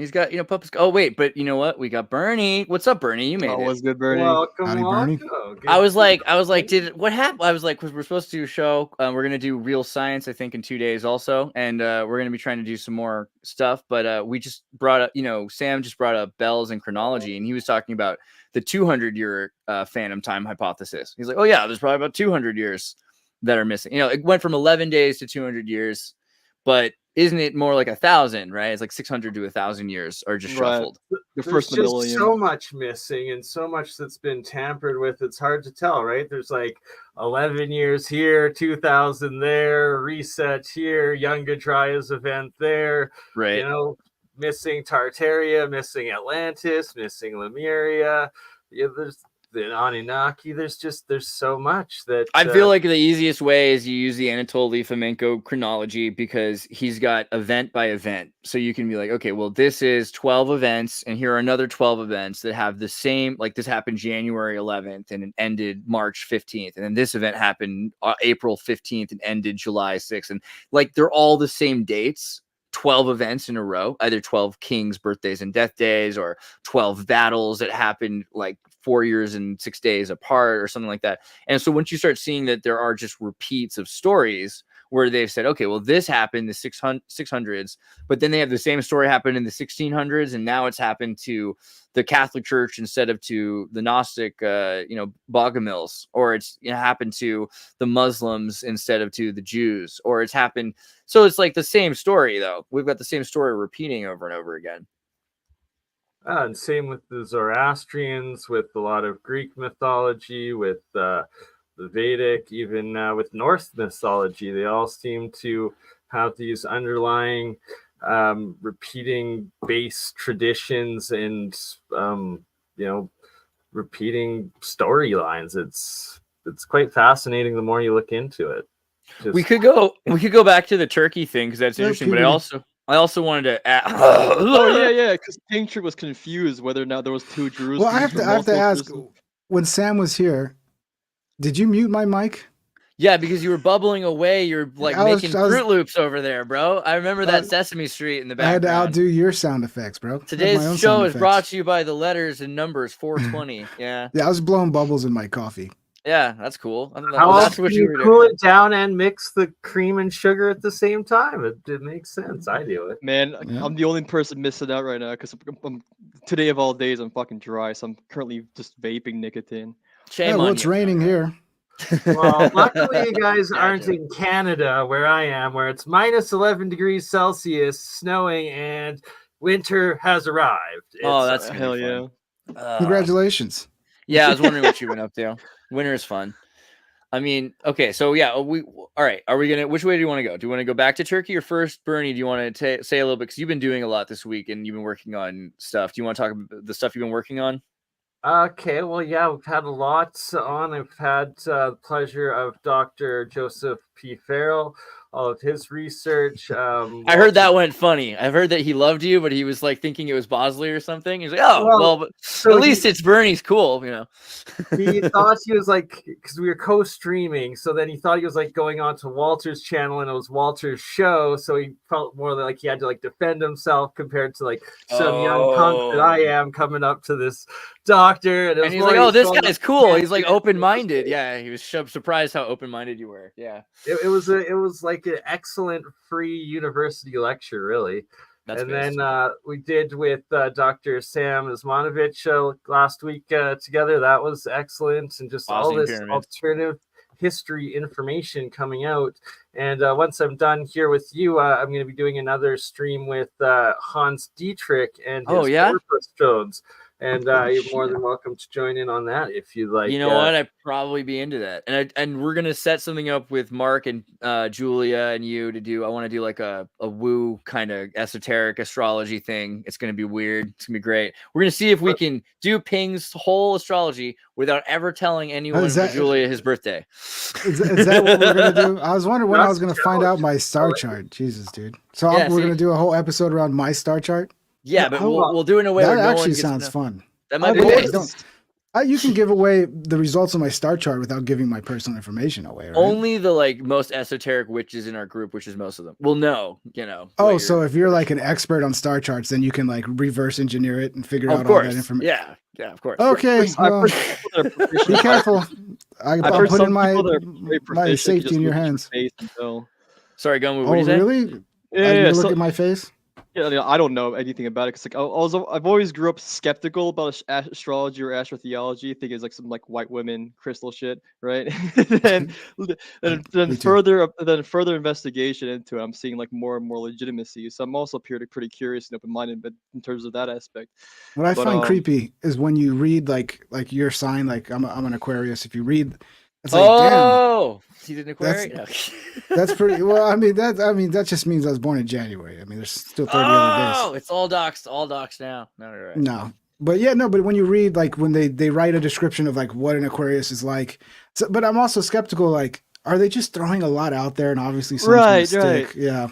He's got, puppets. Oh, wait, but you know what? We got Bernie. What's up, Bernie? You made it. What's good, Bernie? Welcome, Howdy, Bernie. welcome. I was like, did what happened? I was like, because we're supposed to do a show. We're gonna do real science, I think, in 2 days also, and we're gonna be trying to do some more stuff. But we just brought up, Sam just brought up bells and chronology, and he was talking about the 200-year phantom time hypothesis. He's like, oh yeah, there's probably about 200 years that are missing. It went from 11 days to 200 years, but isn't it more like 1,000, right? It's like 600 to 1,000 years are just shuffled. The first There's millennium. just so much missing and so much that's been tampered with. It's hard to tell, right? There's like 11 years here, 2000 there, reset here, Young Dryas event there. Right. Missing Tartaria, missing Atlantis, missing Lemuria. There's the Anunnaki. There's so much that I feel like the easiest way is you use the Anatol Lifomenko chronology, because he's got event by event. So you can be like, okay, well, this is 12 events, and here are another 12 events that have the same, like this happened January 11th and it ended March 15th. And then this event happened April 15th and ended July 6th. And like, they're all the same dates. 12 events in a row, either 12 kings' birthdays and death days, or 12 battles that happened like 4 years and 6 days apart, or something like that. And so once you start seeing that there are just repeats of stories where they've said, okay, well, this happened in the 600s, but then they have the same story happen in the 1600s, and now it's happened to the Catholic Church instead of to the Gnostic, Bogomils, or it's happened to the Muslims instead of to the Jews, or it's happened. So it's like the same story, though. We've got the same story repeating over and over again. And same with the Zoroastrians, with a lot of Greek mythology, with the Vedic, even with Norse mythology. They all seem to have these underlying repeating base traditions and repeating storylines. It's quite fascinating the more you look into it. We could go back to the turkey thing, because that's interesting. But I also wanted to add... yeah, because King Trick was confused whether or not there was two Jerusalems. Well, I have to ask, when Sam was here, did you mute my mic? Yeah, because you were bubbling away. You're like making Fruit Loops over there, bro. I remember that Sesame Street in the background. I had to outdo your sound effects, bro. Today's show is brought to you by the letters and numbers 420. Yeah. Yeah, I was blowing bubbles in my coffee. Yeah, that's cool. That's what you cool it down and mix the cream and sugar at the same time. It makes sense. I do it. Man, yeah. I'm the only person missing out right now, because today of all days I'm fucking dry, so I'm currently just vaping nicotine. Shame on it's raining here. Well, luckily you guys aren't in Canada where I am, where it's minus 11 degrees Celsius, snowing, and winter has arrived. That's hell yeah. Congratulations. Yeah, I was wondering what you went up to. Winter is fun. I mean, okay, so yeah, all right. Are we gonna? Which way do you want to go? Do you want to go back to Turkey, or first, Bernie? Do you want to say a little bit, because you've been doing a lot this week and you've been working on stuff? Do you want to talk about the stuff you've been working on? Okay, well, yeah, we've had a lot on. I've had the pleasure of Dr. Joseph P. Farrell, all of his research. I heard that went funny. I've heard that he loved you, but he was like thinking it was Bosley or something. He's like, oh, well, but so at least it's Bernie's cool, He thought he was like, because we were co-streaming, so then he thought he was like going on to Walter's channel, and it was Walter's show, so he felt more like he had to like defend himself compared to like some young punk that I am coming up to this doctor. And he's like, oh, this guy's cool. He's like open-minded. Yeah, he was surprised how open-minded you were. Yeah. It was like an excellent free university lecture, really. Then we did with Dr. Sam Ismanovich last week together. That was excellent, and just all this alternative history information coming out. And once I'm done here with you, I'm going to be doing another stream with Hans Dietrich and his Corpus Jones. And you're more than welcome to join in on that if you'd like. You know what? I'd probably be into that. And we're gonna set something up with Mark and Julia and you to do. I want to do like a woo kind of esoteric astrology thing. It's gonna be weird. It's gonna be great. We're gonna see if we can do Ping's whole astrology without ever telling anyone but Julia his birthday. Is that what we're gonna do? I was wondering when I was gonna find out my star chart. Jesus, dude. So we're gonna do a whole episode around my star chart. Yeah, but we'll do it in a way that where actually sounds fun. That might be You can give away the results of my star chart without giving my personal information away, right? Only the like most esoteric witches in our group, which is most of them, will know. Oh, so if you're like an expert on star charts, then you can like reverse engineer it and figure out all that information. Yeah, of course. Okay, well, be careful. I'll put in my safety in your hands. Sorry, Gunwood, what did you say? Really? Yeah, you look at my face? Yeah, I don't know anything about it. Cause like I've always grew up skeptical about astrology or astrotheology. I think it's like some like white women crystal shit, right? then further investigation into it, I'm seeing like more and more legitimacy. So I'm also pretty curious and open-minded, but in terms of that aspect. What I find creepy is when you read like your sign. Like I'm an Aquarius. If you read, it's like, damn. He's an Aquarius. That's pretty well. I mean that just means I was born in January. I mean, there's still 30 other days. Oh, it's all doxed now. No, right. No, but yeah, no. But when you read like when they write a description of like what an Aquarius is like, but I'm also skeptical. Like, are they just throwing a lot out there and obviously something's gonna stick? Yeah.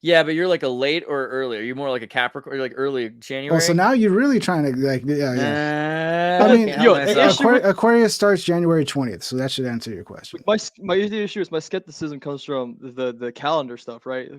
Yeah, but you're like a late or early. Are you more like a Capricorn? Or like early January? Oh, so now you're really trying to like, I mean, Aquarius starts January 20th, so that should answer your question. My issue is my skepticism comes from the calendar stuff, right?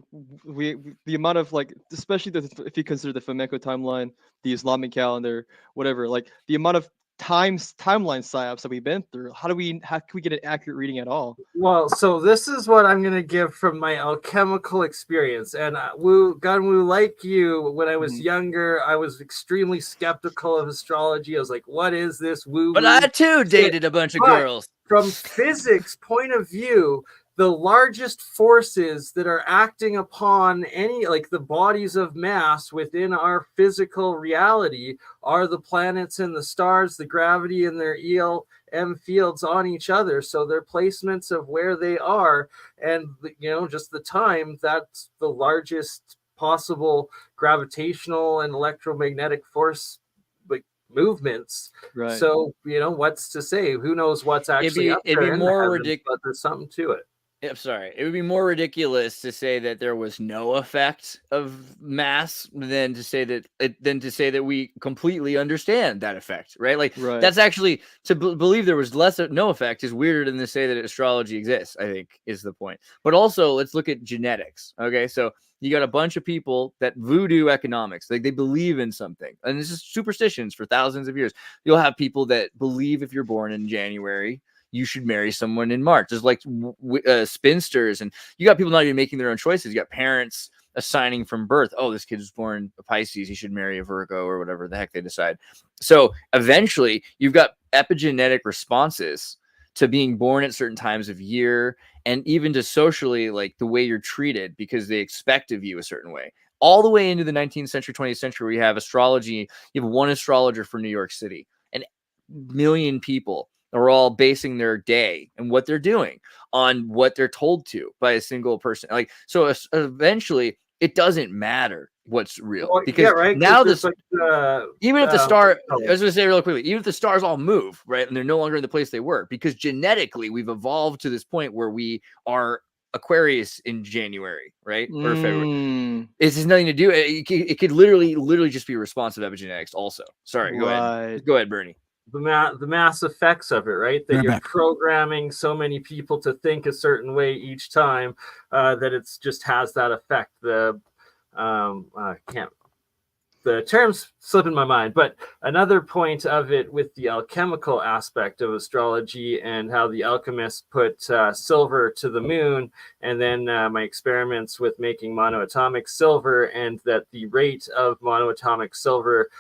The amount of like, especially if you consider the flamenco timeline, the Islamic calendar, whatever, like the amount of timeline psyops that we've been through. How can we get an accurate reading at all? Well, so this is what I'm going to give from my alchemical experience. And Gunwoo, like you, when I was younger, I was extremely skeptical of astrology. I was like, what is this woo? But I too dated a bunch of girls. From physics point of view, the largest forces that are acting upon any, like the bodies of mass within our physical reality, are the planets and the stars, the gravity and their ELM fields on each other. So their placements of where they are, and just the time, that's the largest possible gravitational and electromagnetic force movements. Right. So what's to say? Who knows what's actually it'd be more ridiculous, but there's something to it. I'm sorry. It would be more ridiculous to say that there was no effect of mass than to say that we completely understand that effect, right? Like that's actually to believe there was no effect is weirder than to say that astrology exists, I think is the point. But also let's look at genetics. Okay. So you got a bunch of people that voodoo economics, like they believe in something, and this is superstitions for thousands of years. You'll have people that believe if you're born in January, you should marry someone in March. There's like spinsters, and you got people not even making their own choices. You got parents assigning from birth. Oh, this kid was born a Pisces, he should marry a Virgo or whatever the heck they decide. So eventually you've got epigenetic responses to being born at certain times of year, and even to socially, like the way you're treated because they expect of you a certain way. All the way into the 19th century, 20th century, we have astrology. You have one astrologer for New York City, and a million people are all basing their day and what they're doing on what they're told to by a single person. Like, so eventually it doesn't matter what's real, because now this, even if the star, I was going to say real quickly, even if the stars all move, right, and they're no longer in the place they were, because genetically we've evolved to this point where we are Aquarius in January, right? Or February. It has nothing to do. It could literally just be a response of epigenetics also. Sorry, go ahead, Bernie. The mass effects of it, right? That you're programming so many people to think a certain way each time, that it's just has that effect. The term's slipping my mind, but another point of it with the alchemical aspect of astrology and how the alchemists put silver to the moon, and then my experiments with making monoatomic silver, and that the rate of monoatomic silver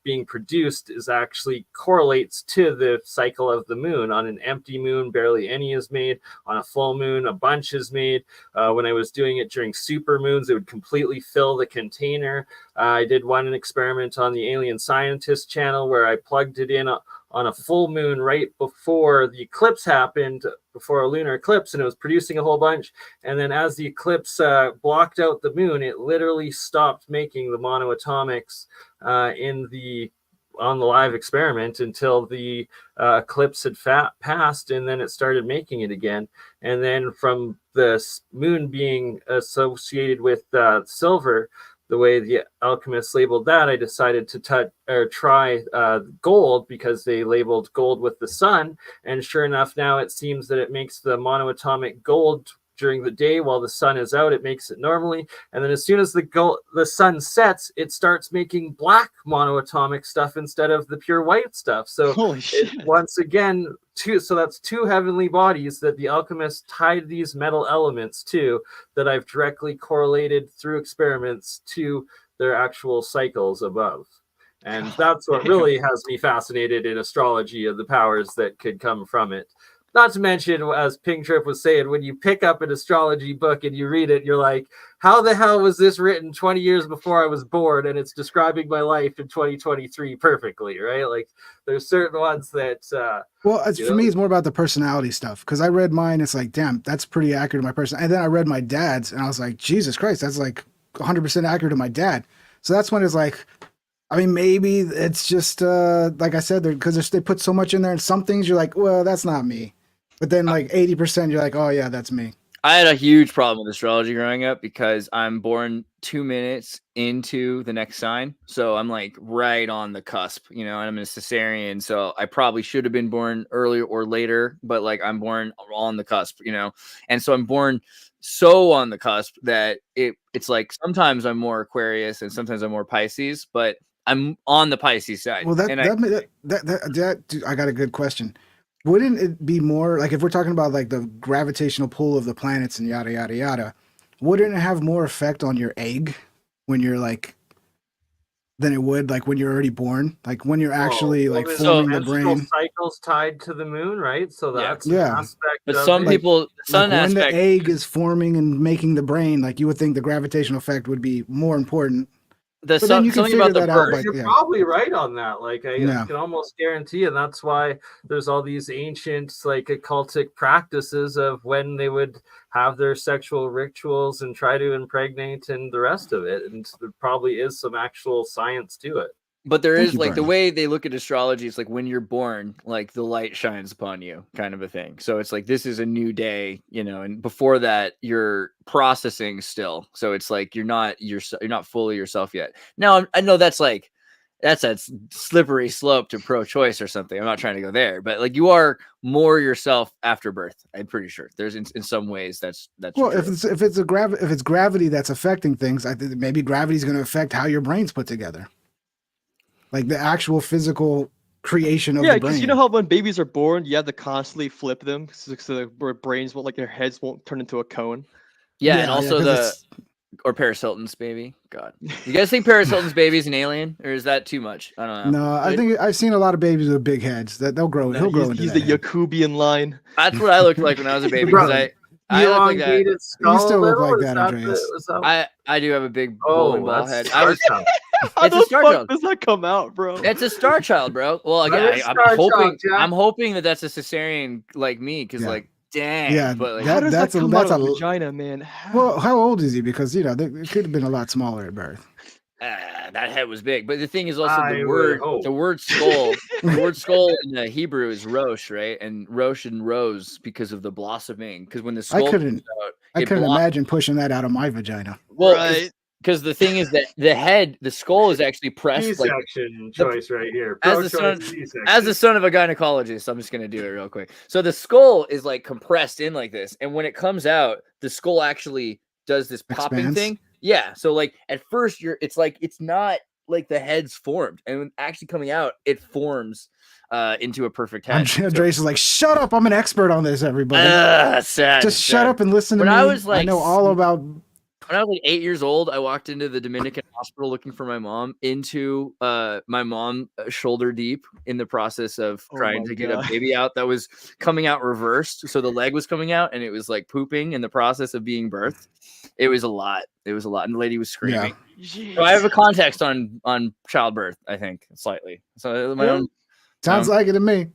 being produced is actually correlates to the cycle of the moon. On an empty moon, barely any is made. On a full moon, a bunch is made. When I was doing it during super moons, it would completely fill the container. I did one experiment on the Alien Scientist channel where I plugged it in on a full moon right before the eclipse happened, before a lunar eclipse, and it was producing a whole bunch. And then as the eclipse blocked out the moon, it literally stopped making the monoatomics on the live experiment until the eclipse had passed, and then it started making it again. And then from the moon being associated with silver, the way the alchemists labeled that, I decided to try gold, because they labeled gold with the sun. And sure enough, now it seems that it makes the monoatomic gold during the day while the sun is out. It makes it normally. And then as soon as the sun sets, it starts making black monoatomic stuff instead of the pure white stuff. So holy shit. Once again, so that's two heavenly bodies that the alchemists tied these metal elements to, that I've directly correlated through experiments to their actual cycles above. And that's what really has me fascinated in astrology, of the powers that could come from it. Not to mention, as Pink Trip was saying, when you pick up an astrology book and you read it, you're like, how the hell was this written 20 years before I was born? And it's describing my life in 2023 perfectly, right? Like, there's certain ones that... for me, it's more about the personality stuff. Because I read mine, it's like, damn, that's pretty accurate to my person. And then I read my dad's, and I was like, Jesus Christ, that's like 100% accurate to my dad. So that's when it's like, I mean, maybe it's just, like I said, because they put so much in there, and some things you're like, well, that's not me. But then like 80%, you're like, oh yeah, that's me. I had a huge problem with astrology growing up because I'm born 2 minutes into the next sign. So I'm like right on the cusp, and I'm a cesarean. So I probably should have been born earlier or later, but like I'm born on the cusp, and so I'm born so on the cusp that it's like sometimes I'm more Aquarius and sometimes I'm more Pisces, but I'm on the Pisces side. Well, I got a good question. Wouldn't it be more like, if we're talking about like the gravitational pull of the planets and yada, yada, yada, wouldn't it have more effect on your egg when you're like, than it would like when you're already born? Like when you're actually like forming the brain. Cycles tied to the moon, right? So that's an aspect. But some people, sun like aspect. When the egg is forming and making the brain, like you would think the gravitational effect would be more important. But then you can figure about that out. You're probably right on that. Like I can almost guarantee, and that's why there's all these ancient like occultic practices of when they would have their sexual rituals and try to impregnate and the rest of it. And there probably is some actual science to it. But there is like the way they look at astrology, it's like when you're born, like the light shines upon you kind of a thing. So it's like, this is a new day, and before that you're processing still. So it's like, you're not fully yourself yet. Now I know that's a slippery slope to pro-choice or something. I'm not trying to go there, but like you are more yourself after birth. I'm pretty sure there's in some ways that's well, true. if it's gravity that's affecting things, I think maybe gravity is going to affect how your brain's put together. Like the actual physical creation of the brain. Yeah, because you know how when babies are born, you have to constantly flip them so their brains won't, like their heads won't turn into a cone. Yeah, and also or Paris Hilton's baby. God, you guys think Paris Hilton's baby is an alien, or is that too much? I don't know. No, I think I've seen a lot of babies with big heads that they'll grow. He'll grow into he's that the Yakubian line. That's what I looked like when I was a baby. Because I look like that. You still look like that, Andreas. I do have a big bowling ball head. How the fuck does that come out, bro? It's a star child, bro. Well, again, I'm hoping that's a cesarean like me, because like, dang. Yeah, but like, how does that come out of a vagina, man? Well, how old is he? Because it could have been a lot smaller at birth. That head was big, but the thing is also the word skull. The word skull in the Hebrew is rosh, right? And rosh and rose because of the blossoming. Because when the skull comes out, I couldn't imagine pushing that out of my vagina. Well, right. Because the thing is that the skull is actually pressed. C-section choice right here. As the son of a gynecologist, I'm just gonna do it real quick. So the skull is like compressed in like this, and when it comes out, the skull actually does this popping thing. Yeah. So like at first it's not like the head's formed, and when actually coming out, it forms into a perfect head. Andres is like, shut up! I'm an expert on this, everybody. Just shut up and listen to me. I know all about. When I was like 8 years old, I walked into the Dominican hospital looking for my mom. My mom shoulder deep in the process of trying to get a baby out that was coming out reversed. So the leg was coming out, and it was like pooping in the process of being birthed. It was a lot. And the lady was screaming. Yeah. So I have a context on childbirth, I think, slightly. So my own sounds like it to me.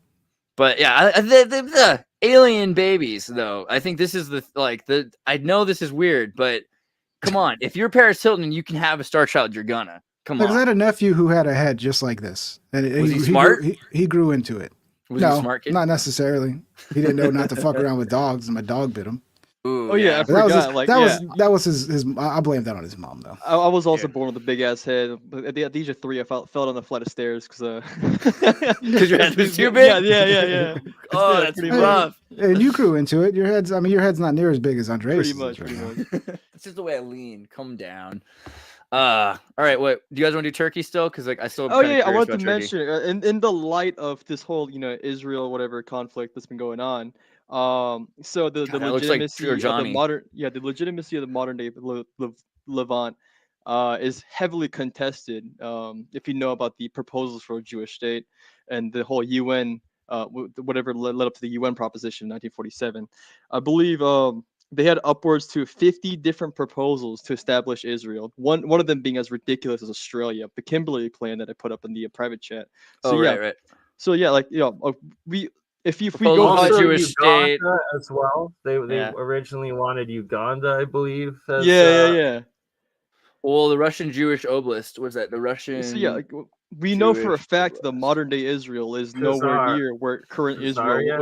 But yeah, the alien babies, though. I think this is I know this is weird, but come on. If you're Paris Hilton and you can have a star child, you're gonna. Come on. I had a nephew who had a head just like this. And was he smart? He grew into it. Was he a smart kid? Not necessarily. He didn't know not to fuck around with dogs, and my dog bit him. Ooh, Oh yeah, I But that was forgot. that was his. I blame that on his mom though. I was also Yeah. born with a big ass head. But at the age of 3, I fell down a flight of stairs because Because your head was too Yeah, big. yeah. Oh, Yeah, that's pretty rough. And you grew into it. Your head's not near as big as Andreas' much, right pretty now. much. It's just the way I lean. Come down. All right. What do you guys want to do? Turkey still? Because like I still. Oh yeah, I curious wanted to about Turkey. mention in the light of this whole Israel whatever conflict that's been going on. So the God, that looks like legitimacy pure of the Johnny. the legitimacy of the modern day Levant is heavily contested. If you know about the proposals for a Jewish state and the whole UN whatever led up to the UN proposition in 1947, I believe they had upwards to 50 different proposals to establish Israel. One of them being as ridiculous as Australia, the Kimberley plan that I put up in the private chat. So Oh, right. so yeah, like we if we Proposal go for the by Also, Jewish state. Uganda as well. They Yeah. originally wanted Uganda, I believe. As, yeah. Well, the Russian Jewish Oblast was that the Russian. So yeah, like, we know for a Jewish fact the Oblast. modern day Israel is nowhere Khazar. near where current Israel, Zaria.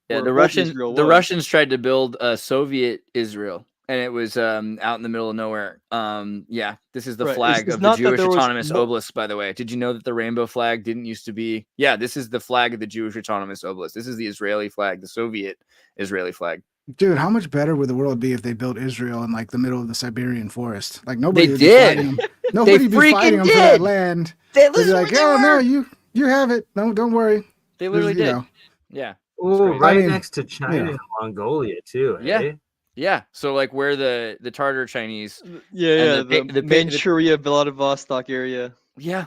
Yeah, where the old Israel the was. Russians tried to build a Soviet Israel, and it was out in the middle of nowhere. Yeah, this is the Right. flag It's of the not that Jewish there was Autonomous Oblast, by the way. Did you know that the rainbow flag didn't used to be? Yeah, this is the flag of the Jewish Autonomous Oblast. This is the Israeli flag, the Soviet Israeli flag. Dude, how much better would the world be if they built Israel in like the middle of the Siberian forest? Like nobody They would did. be fighting them. Nobody would be freaking fighting them for did. that land. They They'd be literally like, oh no, were. you have it. No, don't worry. They literally There's, did. you know, Yeah. Oh, crazy. right I mean, next to China yeah. and Mongolia too. Yeah. Eh? Yeah. So like where the Tartar Chinese. Yeah, the Manchuria, Vladivostok area. Yeah.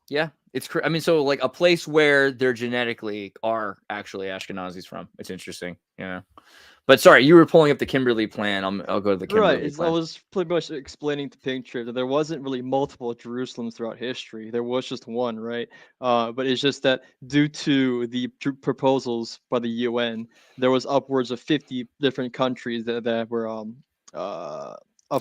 Yeah. It's I mean, so like a place where they're genetically are actually Ashkenazis from. It's interesting. Yeah. But sorry, you were pulling up the Kimberley plan. I'll go to the Kimberley Right. I plan. was pretty much explaining to Pink Trip that there wasn't really multiple Jerusalems throughout history. There was just one, right? But it's just that due to the proposals by the UN, there was upwards of 50 different countries that were up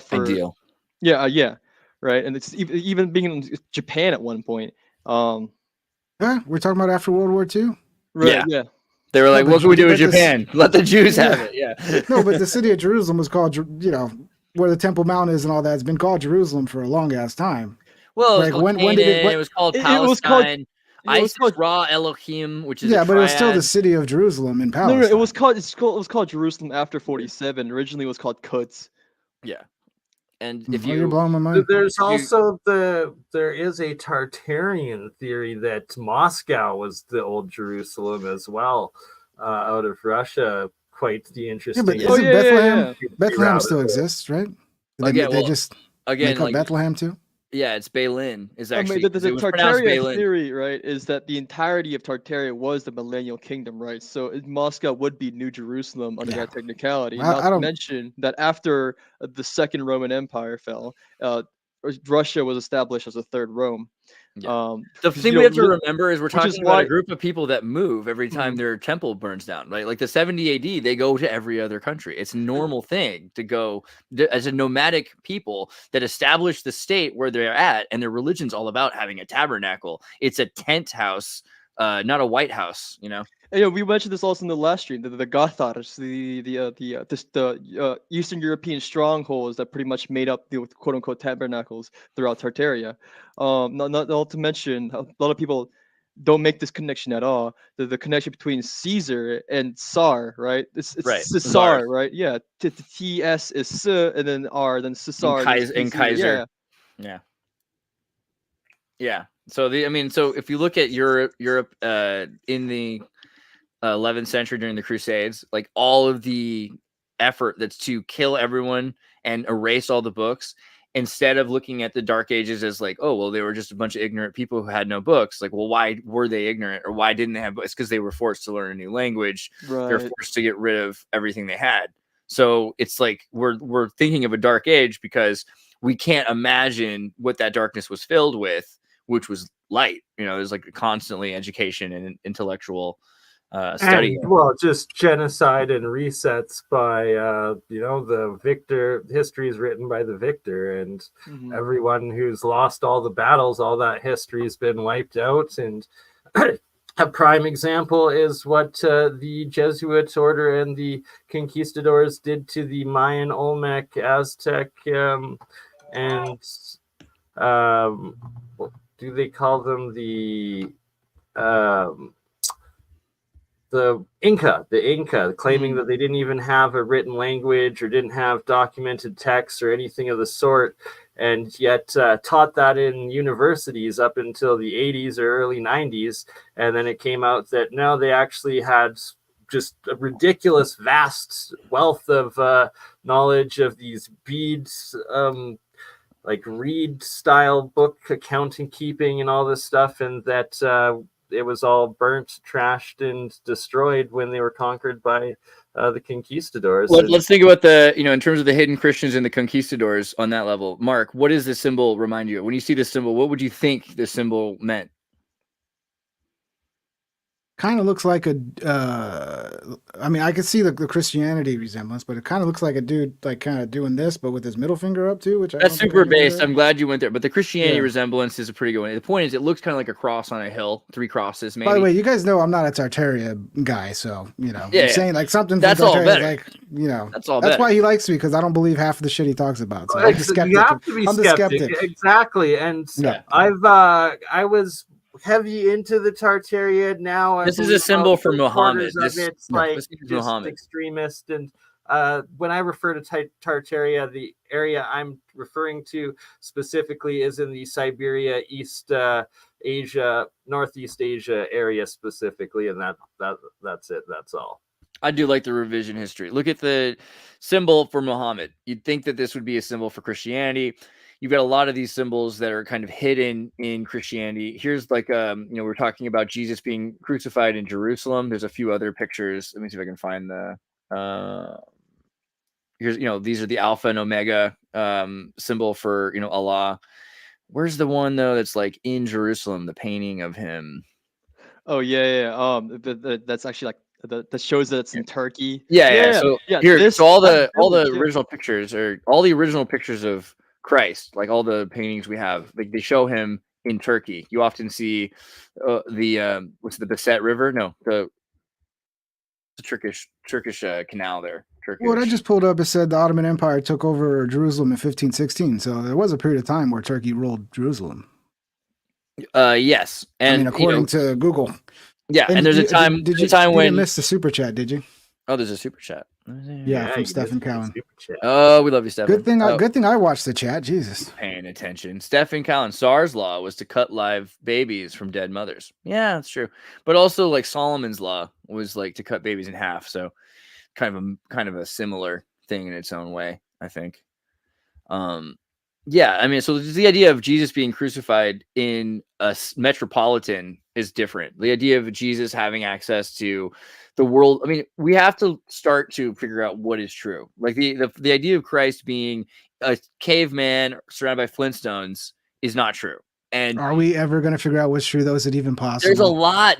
for. Ideal. Yeah, right. And it's even being in Japan at one point. Yeah, we're talking about after World War II. Right. Yeah. They were like, but "What can we do in but this- Japan? Let the Jews have Yeah. it." Yeah. No, but the city of Jerusalem was called, where the Temple Mount is and all that. It's been called Jerusalem for a long ass time. Well, it was Like, called when Canaan, did it- it was called It was called- Palestine. it was Isis called- Ra Elohim, which is Yeah, a but it was still the triad. city of Jerusalem in No, Palestine. it was called Jerusalem after 47. Originally, it was called Quds. Yeah. And Oh, if you're you blowing my mind. There's also there is a Tartarian theory that Moscow was the old Jerusalem as well, out of Russia. Quite the interesting. Yeah, but Oh, isn't yeah, Bethlehem? yeah. Bethlehem Route still of it. exists, right? Again, They well, just again, make up like Bethlehem too. yeah, it's Balin is I actually mean, the it was pronounced Tartaria Balin. theory, right, is that the entirety of Tartaria was the Millennial Kingdom, right? So Moscow would be New Jerusalem under Yeah. that technicality. I Not to don't- mention that after the Second Roman Empire fell, Russia was established as a third Rome. Yeah. The 'Cause, thing you we know, have to remember is we're which is talking about why- a group of people that move every time their temple burns down, right? Like the 70 AD, they go to every other country. It's a normal thing to go as a nomadic people that establish the state where they're at, and their religion's all about having a tabernacle. It's a tent house, not a White House, you know? And, you know, we mentioned this also in the last stream. The Gathars, the Eastern European strongholds that pretty much made up the quote unquote tabernacles throughout Tartaria. Not to mention a lot of people don't make this connection at all. The connection between Caesar and Tsar, right? It's Right, Caesar, Tsar. right? Yeah. TS is S, and then R, then Caesar, And Kaiser. Yeah. Yeah. So so if you look at Europe in the 11th century during the Crusades, like all of the effort that's to kill everyone and erase all the books, instead of looking at the Dark Ages as like, oh, well, they were just a bunch of ignorant people who had no books. Like, well, why were they ignorant, or why didn't they have books? Because they were forced to learn a new language. Right. They're forced to get rid of everything they had. So it's like we're thinking of a dark age because we can't imagine what that darkness was filled with, which was light. You know, there's like constantly education and intellectual study. And, well, just genocide and resets by the victor. History is written by the victor, and everyone who's lost all the battles, all that history has been wiped out. And A prime example is what the Jesuit order and the conquistadors did to the Mayan, Olmec, Aztec, and what do they call them? The Inca, claiming that they didn't even have a written language or didn't have documented texts or anything of the sort, and yet taught that in universities up until the 80s or early 90s. And then it came out that no, they actually had just a ridiculous vast wealth of knowledge of these beads, like reed style book accounting keeping and all this stuff, and that it was all burnt, trashed, and destroyed when they were conquered by the conquistadors. Let's think about the, in terms of the hidden Christians and the conquistadors on that level. Mark, what does this symbol remind you of? When you see this symbol, what would you think the symbol meant? Kind of looks like a I mean, I could see the Christianity resemblance, but it kind of looks like a dude like kind of doing this but with his middle finger up too, which that's super based. I'm glad you went there, but the Christianity resemblance is a pretty good one. The point is it looks kind of like a cross on a hill, 3 crosses maybe. By the way, you guys know I'm not a Tartaria guy, so I'm saying like something that's from all Tartaria, better. like that's all that's better. why he likes me, because I don't believe half of the shit he talks about. So I'm the skeptic. Exactly. And I was heavy into the Tartaria. Now this is a symbol for Muhammad. It's like just extremist. And when I refer to Tartaria, the area I'm referring to specifically is in the Siberia, East Asia, Northeast Asia area specifically, and that's it. That's all. I do like the revision history. Look at the symbol for Muhammad. You'd think that this would be a symbol for Christianity. You've got a lot of these symbols that are kind of hidden in Christianity. Here's like, we're talking about Jesus being crucified in Jerusalem. There's a few other pictures. Let me see if I can find the, here's, these are the Alpha and Omega symbol for, Allah. Where's the one though that's like in Jerusalem, the painting of him? Oh yeah. That's actually like that shows that it's in Turkey. So all the original pictures, or all the original pictures of Christ, like all the paintings we have, like they show him in Turkey. You often see the Beset River? No, the Turkish canal there. What I just pulled up, it said the Ottoman Empire took over Jerusalem in 1516. So there was a period of time where Turkey ruled Jerusalem. Yes, and I mean, according to Google. Yeah, and there's a time. You didn't miss the super chat, did you? Oh, there's a super chat. Yeah, from Stephen Cowan. Oh, we love you, Stephen. Good thing I watched the chat. Jesus. Paying attention. Stephen Cowan. Tsar's law was to cut live babies from dead mothers. Yeah, that's true. But also, like Solomon's law was like to cut babies in half. So, kind of a similar thing in its own way, I think. Yeah, I mean, so the idea of Jesus being crucified in a metropolitan is different. The idea of Jesus having access to the world, I mean, we have to start to figure out what is true. Like the idea of Christ being a caveman surrounded by Flintstones is not true. And are we ever going to figure out what's true though? Is it even possible? There's a lot.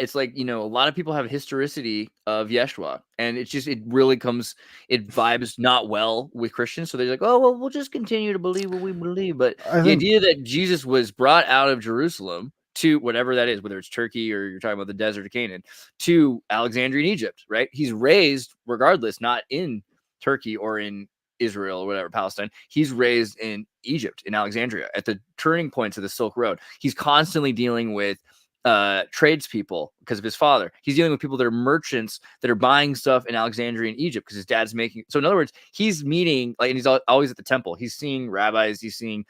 It's like, a lot of people have historicity of Yeshua, and it vibes not well with Christians. So they're like, oh, well, we'll just continue to believe what we believe. But the idea that Jesus was brought out of Jerusalem to whatever that is, whether it's Turkey or you're talking about the desert of Canaan, to Alexandria in Egypt, right? He's raised regardless, not in Turkey or in Israel or whatever, Palestine. He's raised in Egypt, in Alexandria, at the turning points of the Silk Road. He's constantly dealing with tradespeople because of his father. He's dealing with people that are merchants that are buying stuff in Alexandria in Egypt because his dad's making. So in other words, he's meeting, and he's always at the temple. He's seeing rabbis, he's seeing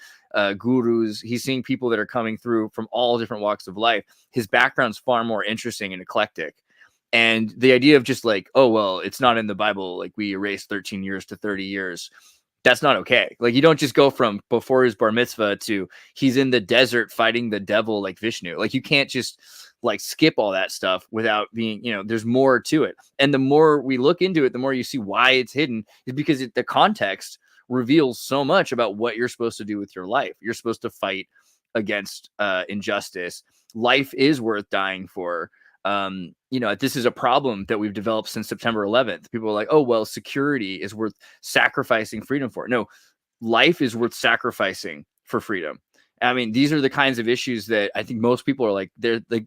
gurus, he's seeing people that are coming through from all different walks of life. His background's far more interesting and eclectic. And the idea of just like, oh, well, it's not in the Bible, like we erased 13 years to 30 years. That's not okay. Like you don't just go from before his bar mitzvah to he's in the desert fighting the devil like Vishnu. Like you can't just like skip all that stuff without being, there's more to it. And the more we look into it, the more you see why it's hidden, is because the context reveals so much about what you're supposed to do with your life. You're supposed to fight against injustice. Life is worth dying for. This is a problem that we've developed since September 11th. People are like, oh, well, security is worth sacrificing freedom for. No, life is worth sacrificing for freedom. I mean, these are the kinds of issues that I think most people are like, they're like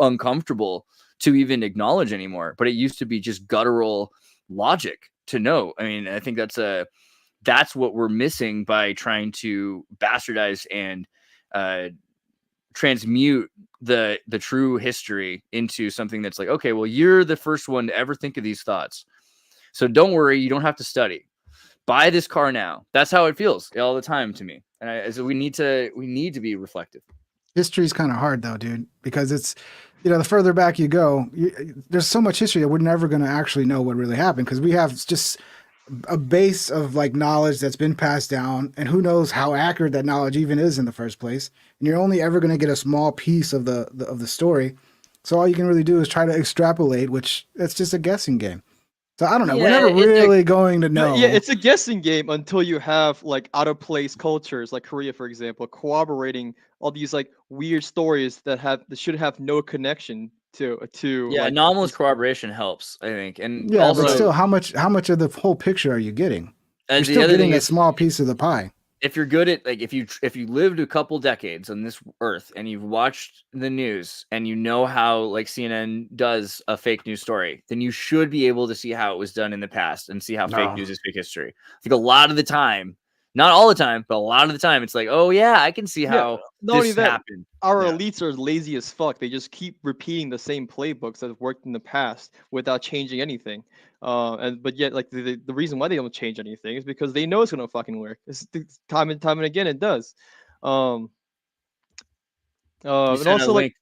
uncomfortable to even acknowledge anymore. But it used to be just guttural logic to know. I mean, I think that's what we're missing by trying to bastardize and transmute the true history into something that's like, okay, well, you're the first one to ever think of these thoughts. So don't worry, you don't have to study. Buy this car now. That's how it feels all the time to me. And so we need to be reflective. History's kind of hard though, dude, because it's, the further back you go, there's so much history that we're never going to actually know what really happened, because we have just a base of like knowledge that's been passed down, and who knows how accurate that knowledge even is in the first place. And you're only ever going to get a small piece of the story. So all you can really do is try to extrapolate, which it's just a guessing game. So I don't know. We're never really going to know. Yeah, it's a guessing game until you have like out of place cultures like Korea, for example, corroborating all these like weird stories that should have no connection to like, anomalous corroboration helps, I think. And yeah, also, but still, how much of the whole picture are you getting? You're still getting a small piece of the pie. If you're good at, like, if you lived a couple decades on this earth and you've watched the news and you know how like CNN does a fake news story, then you should be able to see how it was done in the past and see how fake news is fake history. I think a lot of the time, not all the time, but a lot of the time, it's like, oh yeah, I can see how this happened. Our elites are lazy as fuck. They just keep repeating the same playbooks that have worked in the past without changing anything. But yet, like the reason why they don't change anything is because they know it's gonna fucking work. It's time and time and again it does. And also like.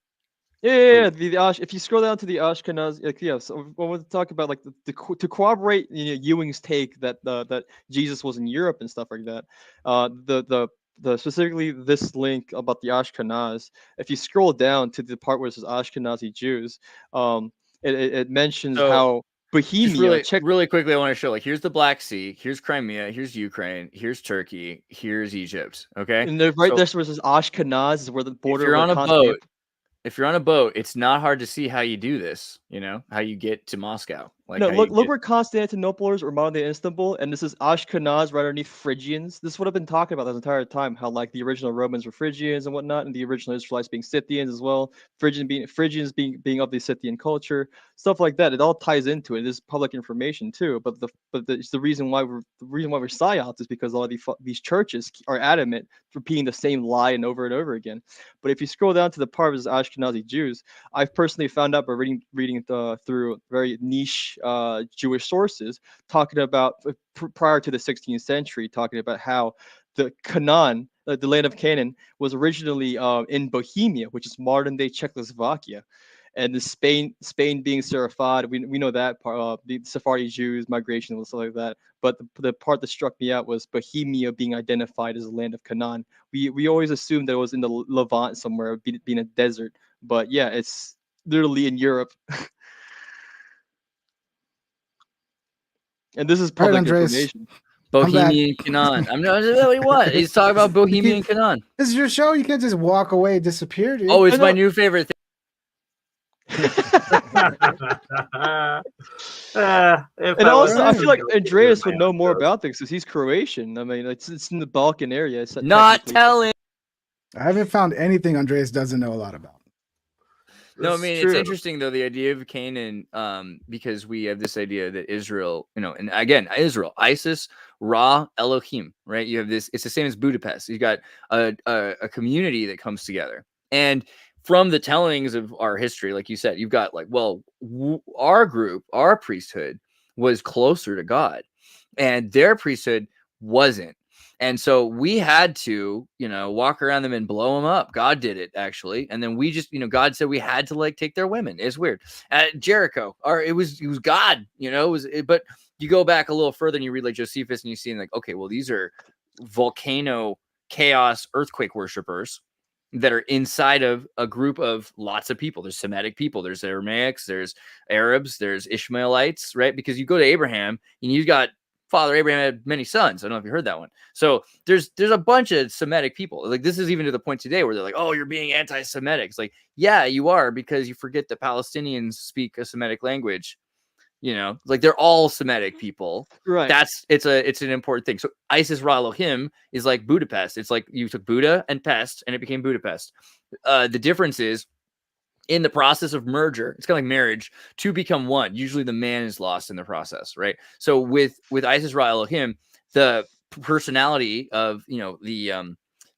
Yeah. The if you scroll down to the Ashkenaz, like, so I want to talk about like to corroborate Ewing's take that that Jesus was in Europe and stuff like that. The specifically this link about the Ashkenaz. If you scroll down to the part where it says Ashkenazi Jews, it mentions how Bohemia. Really quickly, I want to show, like, here's the Black Sea, here's Crimea, here's Ukraine, here's Turkey, here's Egypt. Okay, and there where it says Ashkenaz is where the border. If you're on a boat, it's not hard to see how you do this. How you get to Moscow. Like, no, look where Constantinople is, or modern day Istanbul, and this is Ashkenaz right underneath Phrygians. This is what I've been talking about this entire time. How like the original Romans were Phrygians and whatnot, and the original Israelites being Scythians as well. Phrygians being of the Scythian culture, stuff like that. It all ties into it. It is public information too. But it's the reason why we're psyops is because a lot of these churches are adamant repeating the same lie and over again. But if you scroll down to the part of Ashkenazi Jews, I've personally found out by reading through very niche Jewish sources talking about prior to the 16th century, talking about how the Canaan, the land of Canaan, was originally in Bohemia, which is modern day Czechoslovakia, and the Spain being Sephardi. We know that part, the Sephardi Jews migration and stuff like that. But the part that struck me out was Bohemia being identified as the land of Canaan. We always assumed that it was in the Levant somewhere, being a desert, but yeah, it's literally in Europe. And this is public information. Bohemian Canaan. I'm not what? He's talking about Bohemian Canaan. This is your show. You can't just walk away and disappear, dude. Oh, it's my new favorite thing. And also, I feel like Andreas would know more about this because he's Croatian. I mean, it's in the Balkan area. It's not telling. I haven't found anything Andreas doesn't know a lot about. No, I mean, it's interesting though, the idea of Canaan, because we have this idea that Israel, and again, Israel, Isis, Ra, Elohim, right? You have this. It's the same as Budapest. You got a community that comes together, and from the tellings of our history, like you said, you've got like, well, our group, our priesthood was closer to God, and their priesthood wasn't. And so we had to, walk around them and blow them up. God did it, actually. And then we just, God said we had to like take their women. It's weird. At Jericho, it was God, but you go back a little further and you read like Josephus and you see like, okay, well, these are volcano chaos earthquake worshipers that are inside of a group of lots of people. There's Semitic people, there's Aramaics, there's Arabs, there's Ishmaelites, right? Because you go to Abraham and you've got Father Abraham had many sons. I don't know if you heard that one. So there's a bunch of Semitic people. Like, this is even to the point today where they're like, oh, you're being anti-Semitic. It's like, yeah, you are, because you forget that Palestinians speak a Semitic language You know, like they're all Semitic people. Right. It's an important thing. So Isis Ra Elohim is like Budapest. It's like you took Buda and Pest and it became Budapest. The difference is in the process of merger, it's kind of like marriage, two become one. Usually the man is lost in the process, right? So with Isis Ra Elohim, the personality of, you know,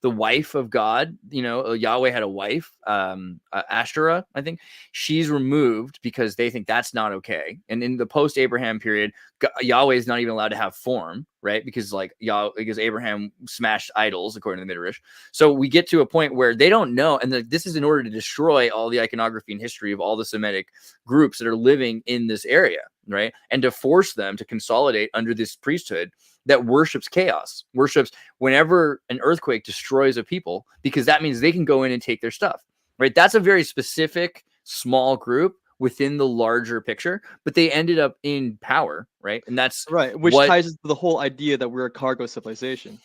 the wife of God, you know, Yahweh had a wife, Ashtoreth, I think. She's removed because they think that's not okay. And in the post-Abraham period, Yahweh is not even allowed to have form, right? Because because Abraham smashed idols, according to the Midrash. So we get to a point where they don't know, and this is in order to destroy all the iconography and history of all the Semitic groups that are living in this area, right? And to force them to consolidate under this priesthood that worships chaos, worships whenever an earthquake destroys a people, because that means they can go in and take their stuff, right? That's a very specific, small group within the larger picture, but they ended up in power, right? And that's right, which ties into the whole idea that we're a cargo civilization.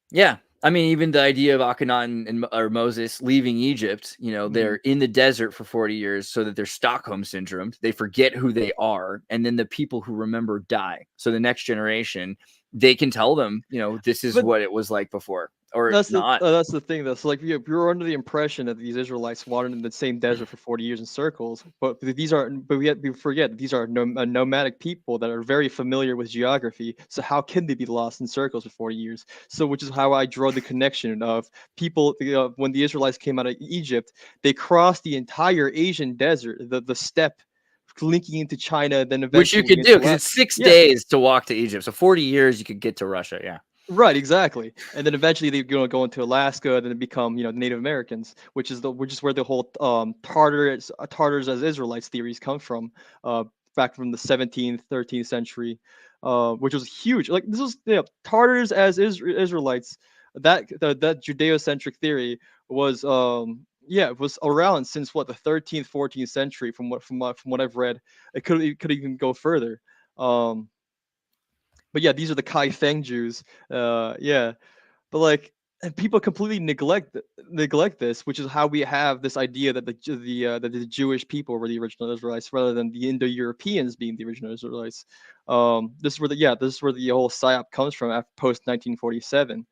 Yeah. I mean, even the idea of Akhenaten or Moses leaving Egypt, you know, they're in the desert for 40 years so that they're Stockholm syndrome. They forget who they are. And then the people who remember die. So the next generation, they can tell them, you know, this is what it was like before. Or that's not. That's the thing. That's like you're under the impression that these Israelites wandered in the same desert for 40 years in circles, but we forget these are nomadic people that are very familiar with geography. So how can they be lost in circles for 40 years? So which is how I draw the connection of people when the Israelites came out of Egypt, they crossed the entire Asian desert, the steppe linking into China, then eventually which you could do because it's 6 days to walk to Egypt. So 40 years you could get to Russia. Yeah. Right, exactly, and then eventually they're going to go into Alaska, then become, you know, Native Americans, which is where the whole Tartars as Israelites theories come from, back from the 17th, 13th century, which was huge. Like this was, you know, Tartars as Israelites. That Judeo-centric theory was it was around since what, the 13th, 14th century. From what I've read, it could even go further. But yeah, these are the Kai Feng Jews. But like, and people completely neglect this, which is how we have this idea that the Jewish people were the original Israelites rather than the Indo-Europeans being the original Israelites. This is where the whole psyop comes from after post 1947.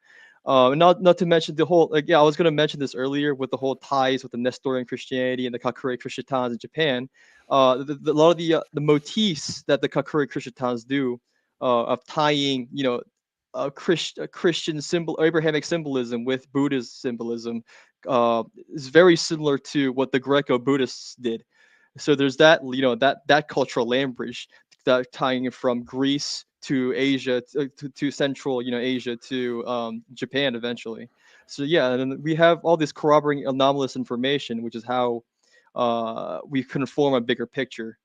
Not to mention the whole, I was going to mention this earlier with the whole ties with the Nestorian Christianity and the Kakure Christians in Japan. A lot of the motifs that the Kakure Christians do, of tying, you know, a Christian symbol, Abrahamic symbolism with Buddhist symbolism, is very similar to what the Greco-Buddhists did. So there's that, you know, that cultural land bridge, that tying it from Greece to Asia to Central, you know, Asia to Japan eventually. So yeah, and then we have all this corroborating anomalous information, which is how we conform a bigger picture.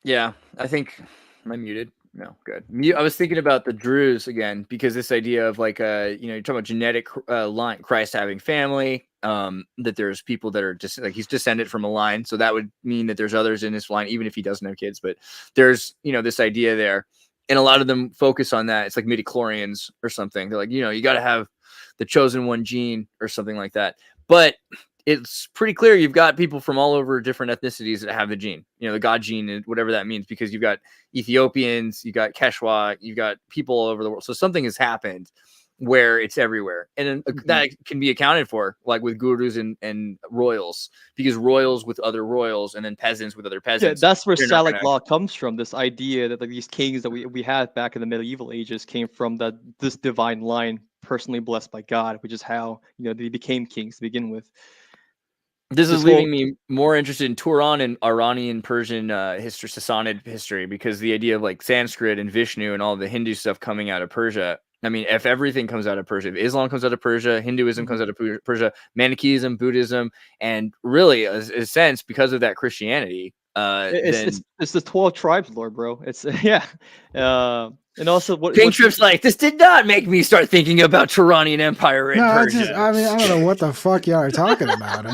Yeah, I think. Am I muted? No, good. I was thinking about the Druze again, because this idea of like, you know, you're talking about genetic line, Christ having family, that there's people that are just like, he's descended from a line. So that would mean that there's others in his line, even if he doesn't have kids, but there's, you know, this idea there. And a lot of them focus on that. It's like midichlorians or something. They're like, you know, you got to have the chosen one gene or something like that. But it's pretty clear you've got people from all over different ethnicities that have the gene, you know, the God gene, and whatever that means, because you've got Ethiopians, you got Quechua, you've got people all over the world. So something has happened where it's everywhere. And that can be accounted for, like with gurus and royals, because royals with other royals and then peasants with other peasants. Yeah, that's where Salic law comes from. This idea that like these kings that we had back in the medieval ages came from this divine line personally blessed by God, which is how, you know, they became kings to begin with. This is leaving me more interested in Turan and Iranian Persian history, Sassanid history, because the idea of like Sanskrit and Vishnu and all the Hindu stuff coming out of Persia. I mean, if everything comes out of Persia, if Islam comes out of Persia, Hinduism comes out of Persia, Manichaeism, Buddhism, and really, in a sense, because of that Christianity, it's the 12 tribes, Lord, bro. It's and also King Trip's like, this did not make me start thinking about Turanian Empire in Persia. I don't know what the fuck y'all are talking about.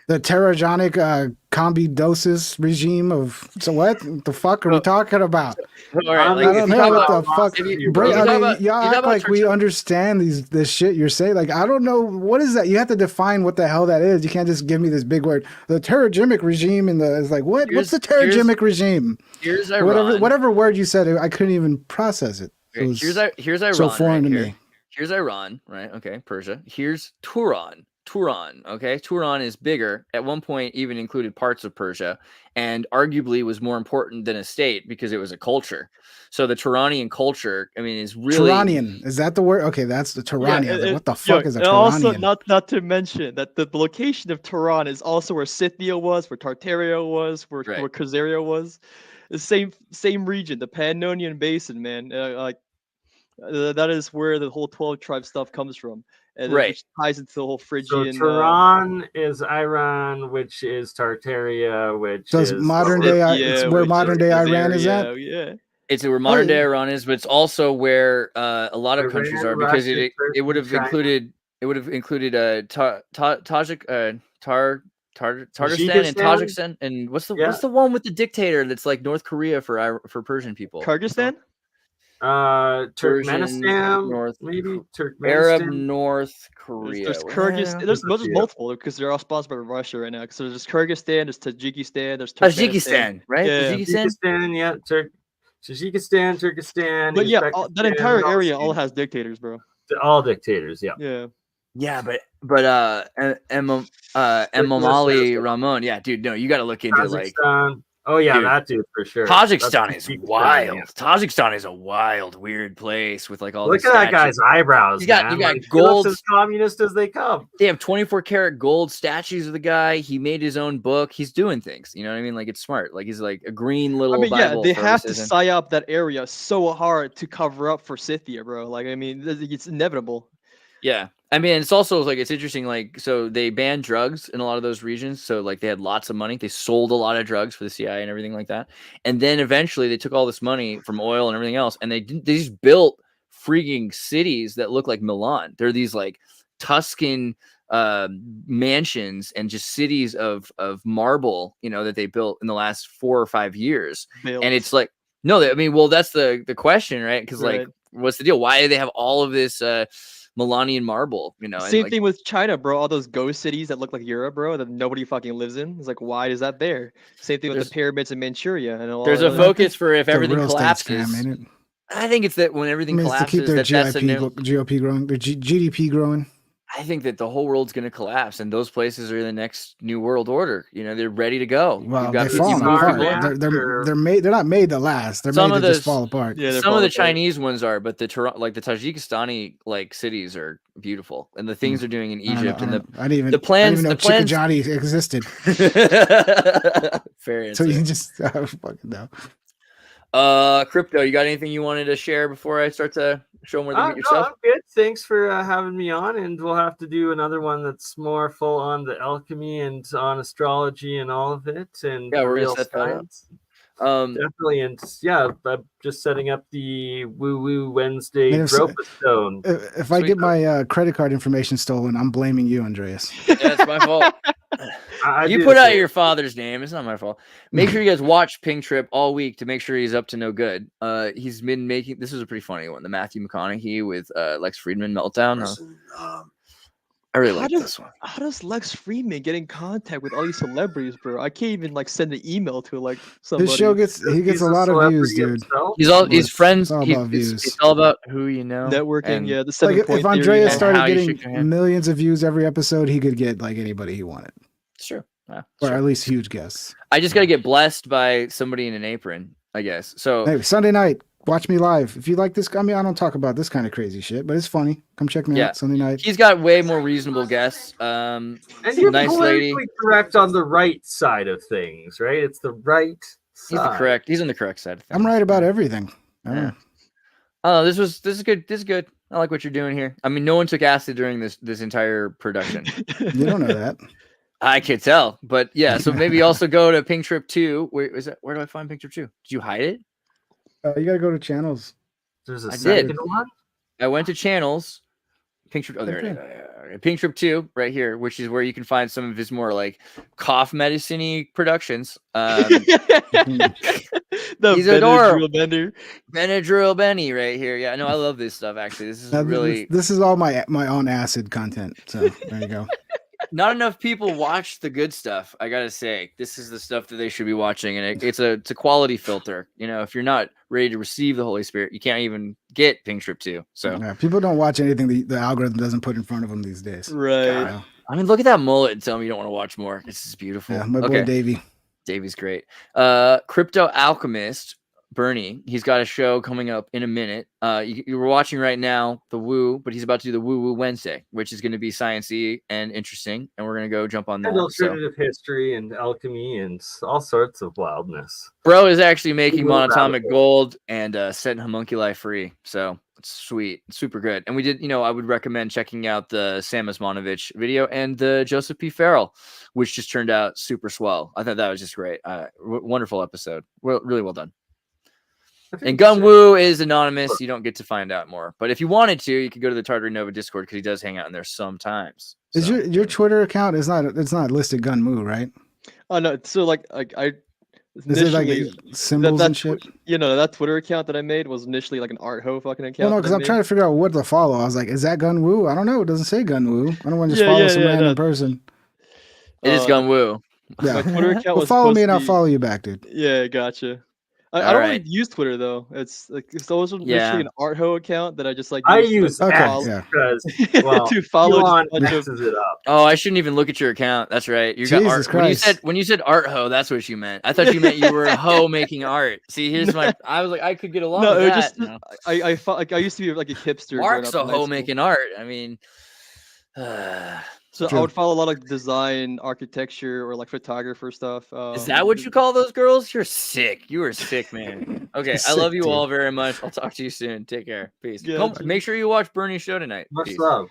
The Terrajonic Combi-Dosis regime of. So what the fuck are we talking about? All right, I don't know what the fuck. you Y'all talk act about like we church- understand this shit you're saying. Like, I don't know what is that. You have to define what the hell that is. You can't just give me this big word. The pterogenic regime is like what? What's the pterogenic regime? Here's Iran. Whatever word you said, I couldn't even process it. It was Here's Iran. so foreign right to here. me. Here's Iran, right? Okay, Persia. Here's Turan. Okay, Turan is bigger. At one point, even included parts of Persia, and arguably was more important than a state because it was a culture. So the Turanian culture, I mean, is really Turanian. Is that the word? Okay, that's the Turanian. Like, what the fuck is a and also, Turanian? not to mention that the location of Turan is also where Scythia was, where Tartaria was, where Khazaria was. The same region, the Pannonian Basin, man. That is where the whole 12 tribe stuff comes from, and which ties into the whole Phrygian. So Turan is Iran, which is Tartaria, which is modern day. It's where modern day Iran is at. Yeah. It's where modern day Iran is, but it's also where a lot of countries are because it would have included Tajikstan and Tajikistan, and what's the one with the dictator that's like North Korea for Persian people? Kyrgyzstan? Turkmenistan, maybe Turkmenistan. Arab North Korea. There's Kyrgyzstan. There's multiple because they're all sponsored by Russia right now. So there's Kyrgyzstan, there's Tajikistan, there's Tajikistan, right? Yeah. Tajikistan, yeah. Tajikistan, Turkestan. But yeah, that entire area all has dictators, bro. All dictators, yeah. Yeah. Yeah, but Emomali Ramon, yeah, dude, no, you got to look into Kazakhstan. Oh yeah, dude, that dude for sure. Tajikistan is wild. Yeah. Tajikistan is a wild, weird place with like all. Look at that guy's eyebrows. You got gold. He looks as communist as they come. They have 24-karat gold statues of the guy. He made his own book. He's doing things. You know what I mean? Like it's smart. Like he's like a green little. Bible they have to psyop that area so hard to cover up for Scythia, bro. Like I mean, it's inevitable. Yeah. I mean, it's also like it's interesting. Like, so they banned drugs in a lot of those regions. So, like, they had lots of money. They sold a lot of drugs for the CIA and everything like that. And then eventually, they took all this money from oil and everything else, and they just built freaking cities that look like Milan. They're these like Tuscan mansions and just cities of marble, you know, that they built in the last 4 or 5 years. And it's like, no, I mean, well, that's the question, right? Because like, what's the deal? Why do they have all of this? Milanian marble, you know. Same thing with China, bro. All those ghost cities that look like Europe, bro, that nobody fucking lives in. It's like, why is that there? Same thing with the pyramids in Manchuria and all. There's a focus for if everything collapses. Scam, I think it's that when everything collapses, to keep their GDP growing, their GDP growing. I think that the whole world's going to collapse, and those places are the next new world order. You know, they're ready to go. Well, they're falling apart. They're made. They're not made to last. They're made to just fall apart. Yeah, some of the Chinese ones are, but the Tajikistani like cities are beautiful, and the things they're doing in Egypt and I didn't even know Chickajani existed. Fair answer. So you just fucking know. Crypto, you got anything you wanted to share before I start to show them where to meet yourself? No, I'm good. Thanks for having me on, and we'll have to do another one that's more full on the alchemy and on astrology and all of it, and real science. Definitely, and yeah, I'm just setting up the Woo Woo Wednesday Gropa Stone. If I get my credit card information stolen, I'm blaming you, Andreas. Yeah, it's my fault. You put out your father's name. It's not my fault. Make sure you guys watch Pink Trip all week to make sure he's up to no good. He's been making. This is a pretty funny one. The Matthew McConaughey with Lex Friedman meltdown. I really like this one. How does Lex Friedman get in contact with all these celebrities, bro? I can't even like send an email to like somebody. His show gets a lot of views, dude. He's friends. It's all about who you know. Networking, the 7 point if Andreas started getting millions of views every episode, he could get like anybody he wanted. It's true. Or at least huge guests. I just gotta get blessed by somebody in an apron, I guess. So hey, Sunday night. Watch me live. If you like this, I mean, I don't talk about this kind of crazy shit, but it's funny. Come check me out Sunday night. He's got way more reasonable guests. And you're nice lady. Correct on the right side of things, right? It's the right side. He's on the correct side of things. I'm right about everything. Yeah. Oh, this is good. This is good. I like what you're doing here. I mean, no one took acid during this entire production. You don't know that. I could tell, but yeah. So maybe also go to Pink Trip 2. Where do I find Pink Trip 2? Did you hide it? You gotta go to channels. There's a second one. I went to channels, Pink Trip. Oh, there it is. Pink Trip 2 right here, which is where you can find some of his more like cough medicine-y productions. He's adorable. Benadryl Benny right here. Yeah, no, I love this stuff. Actually, this is really. This is all my on acid content. So there you go. Not enough people watch the good stuff. I gotta say, this is the stuff that they should be watching, and it's a quality filter. You know, if you're not ready to receive the Holy Spirit, you can't even get Pink Trip 2. So yeah, people don't watch anything the algorithm doesn't put in front of them these days. Right. Yeah. I mean, look at that mullet and tell me you don't want to watch more. This is beautiful. Yeah, my boy Davey. Davey's great. Crypto Alchemist. BurnEye, he's got a show coming up in a minute. You were watching right now the Woo, but he's about to do the Woo Woo Wednesday, which is going to be sciencey and interesting, and we're going to go jump on that. And alternative history and alchemy and all sorts of wildness. Bro is actually making monatomic gold and setting homunculi free, so it's sweet, it's super good. And we did, I would recommend checking out the Sam Osmanovich video and the Joseph P. Farrell, which just turned out super swell. I thought that was just great. Wonderful episode. Really well done. And Gunwoo is anonymous. You don't get to find out more. But if you wanted to, you could go to the Tartary Nova Discord because he does hang out in there sometimes. So. Is your Twitter account it's not listed Gunwoo, right? Oh no, so like I is it like symbols and shit? That Twitter account that I made was initially like an art ho fucking account. Well, no, because I'm trying to figure out what to follow. I was like, is that Gunwoo? I don't know. It doesn't say Gunwoo. I don't want to just follow some random person. It is Gunwoo. Yeah. My Twitter account was follow me and I'll follow you back, dude. Yeah, gotcha. I don't really use Twitter though. It's always initially an art ho account that I just like. I use to follow. Mixes it up. Oh, I shouldn't even look at your account. That's right. You got art. Christ. When you said art ho, that's what you meant. I thought you meant you were a ho making art. See, here's my. I was like, I could get along with that. No, I felt like I used to be like a hipster. Mark's a ho making art. I mean. So I would follow a lot of design, architecture, or like photographer stuff. Is that what you call those girls? You're sick. You are sick, man. Okay, I love you all very much. I'll talk to you soon. Take care. Peace. Make sure you watch BurnEye's show tonight. Much Peace. love.